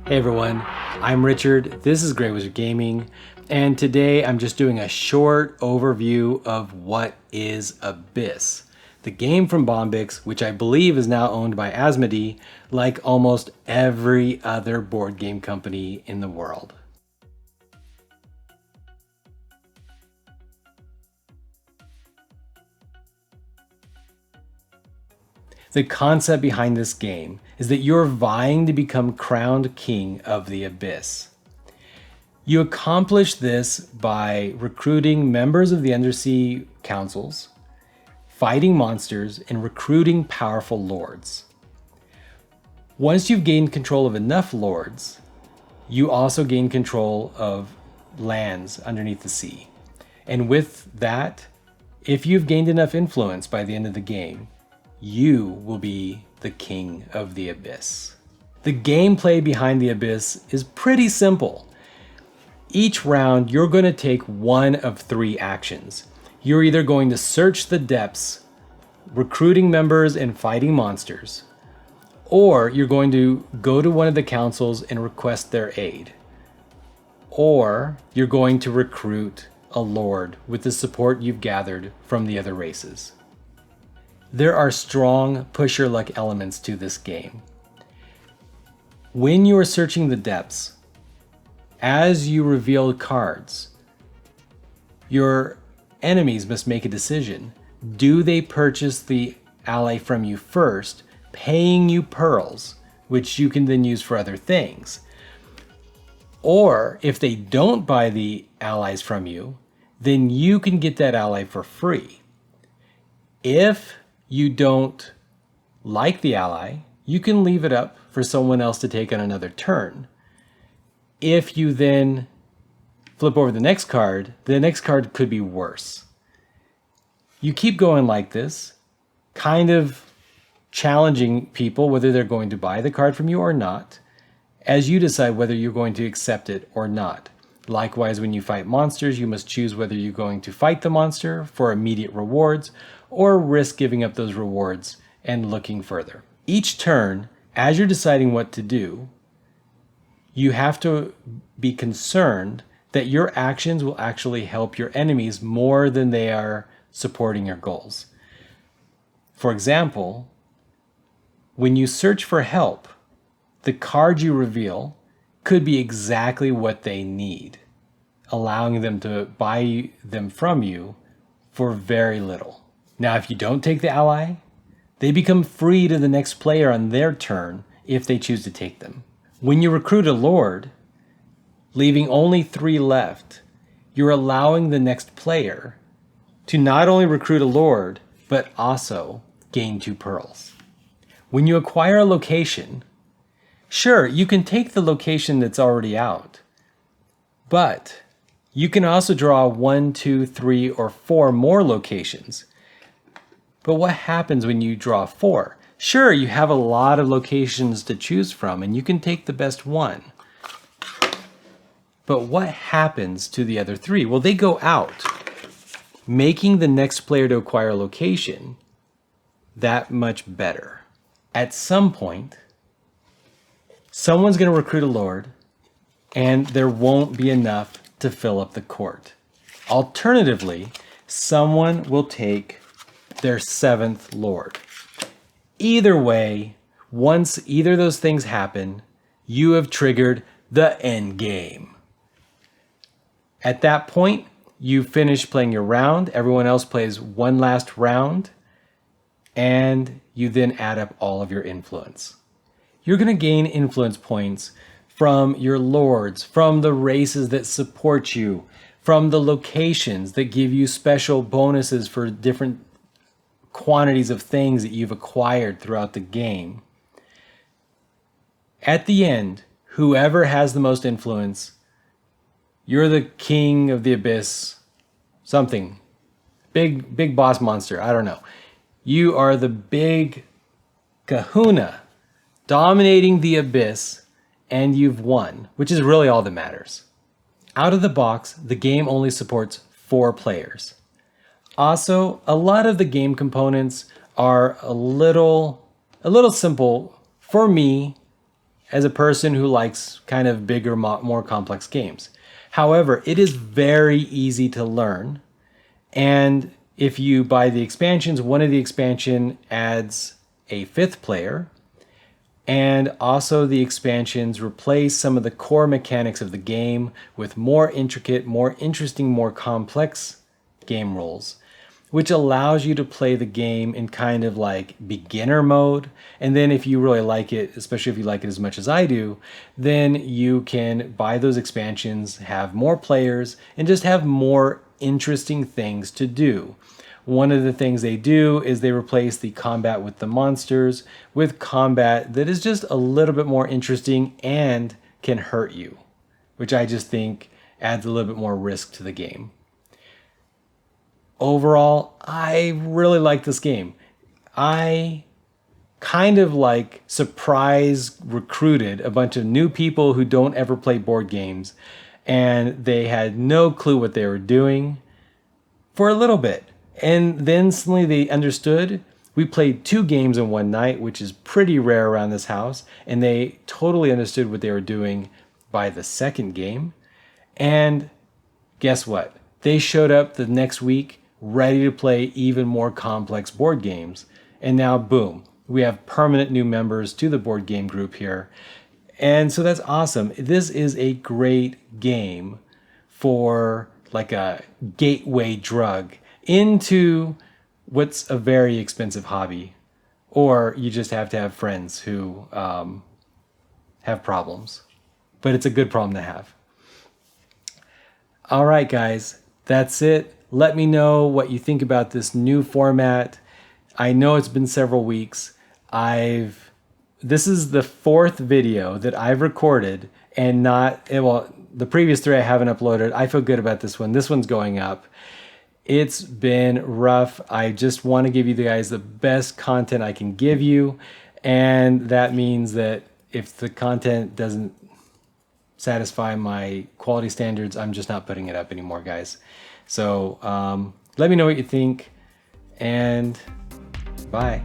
Hey everyone, I'm Richard, this is Grey Wizard Gaming, and today I'm just doing a short overview of what is Abyss, the game from Bombix, which I believe is now owned by Asmodee, like almost every other board game company in the world. The concept behind this game is that you're vying to become crowned king of the Abyss. You accomplish this by recruiting members of the undersea councils, fighting monsters, and recruiting powerful lords. Once you've gained control of enough lords, you also gain control of lands underneath the sea. And with that, if you've gained enough influence by the end of the game, you will be the king of the Abyss. The gameplay behind the Abyss is pretty simple. Each round, you're going to take one of three actions. You're either going to search the depths, recruiting members and fighting monsters, or you're going to go to one of the councils and request their aid, or you're going to recruit a lord with the support you've gathered from the other races. There are strong push your luck elements to this game. When you are searching the depths, as you reveal cards, your enemies must make a decision. Do they purchase the ally from you first, paying you pearls, which you can then use for other things? Or if they don't buy the allies from you, then you can get that ally for free. If you don't like the ally, you can leave it up for someone else to take on another turn. If you then flip over the next card could be worse. You keep going like this, kind of challenging people whether they're going to buy the card from you or not, as you decide whether you're going to accept it or not. Likewise, when you fight monsters, you must choose whether you're going to fight the monster for immediate rewards or risk giving up those rewards and looking further. Each turn, as you're deciding what to do, you have to be concerned that your actions will actually help your enemies more than they are supporting your goals. For example, when you search for help, the card you reveal could be exactly what they need, allowing them to buy them from you for very little. Now, if you don't take the ally, they become free to the next player on their turn if they choose to take them. When you recruit a lord, leaving only 3 left, you're allowing the next player to not only recruit a lord, but also gain 2 pearls. When you acquire a location, sure, you can take the location that's already out, but you can also draw 1, 2, 3, or 4 more locations. But what happens when you draw 4? Sure, you have a lot of locations to choose from, and you can take the best one. But what happens to the other 3? Well, they go out, making the next player to acquire a location that much better. At some point, someone's going to recruit a lord, and there won't be enough to fill up the court. Alternatively, someone will take their 7th lord. Either way, once either of those things happen, you have triggered the end game. At that point, you finish playing your round, everyone else plays one last round, and you then add up all of your influence. You're going to gain influence points from your lords, from the races that support you, from the locations that give you special bonuses for different quantities of things that you've acquired throughout the game. At the end, whoever has the most influence, you're the king of the Abyss, something. Big boss monster, I don't know. You are the big kahuna dominating the Abyss, and you've won, which is really all that matters. Out of the box, the game only supports 4 players. Also, a lot of the game components are a little simple for me as a person who likes kind of bigger, more complex games. However, it is very easy to learn. And if you buy the expansions, one of the expansion adds a 5th player. And also the expansions replace some of the core mechanics of the game with more intricate, more interesting, more complex game rules, which allows you to play the game in kind of like beginner mode. And then if you really like it, especially if you like it as much as I do, then you can buy those expansions, have more players, and just have more interesting things to do. One of the things they do is they replace the combat with the monsters with combat that is just a little bit more interesting and can hurt you, which I just think adds a little bit more risk to the game. Overall, I really like this game. I kind of like surprise recruited a bunch of new people who don't ever play board games, and they had no clue what they were doing for a little bit. And then suddenly they understood. We played 2 games in one night, which is pretty rare around this house, and they totally understood what they were doing by the 2nd game. And guess what? They showed up the next week ready to play even more complex board games. And now, boom, we have permanent new members to the board game group here. And so that's awesome. This is a great game for like a gateway drug into what's a very expensive hobby, or you just have to have friends who have problems. But it's a good problem to have. All right, guys, that's it. Let me know what you think about this new format. I know it's been several weeks. This is the 4th video that I've recorded, and the previous 3 I haven't uploaded. I feel good about this one. This one's going up. It's been rough. I just want to give you guys the best content I can give you. And that means that if the content doesn't satisfy my quality standards, I'm just not putting it up anymore, guys. So let me know what you think, and bye.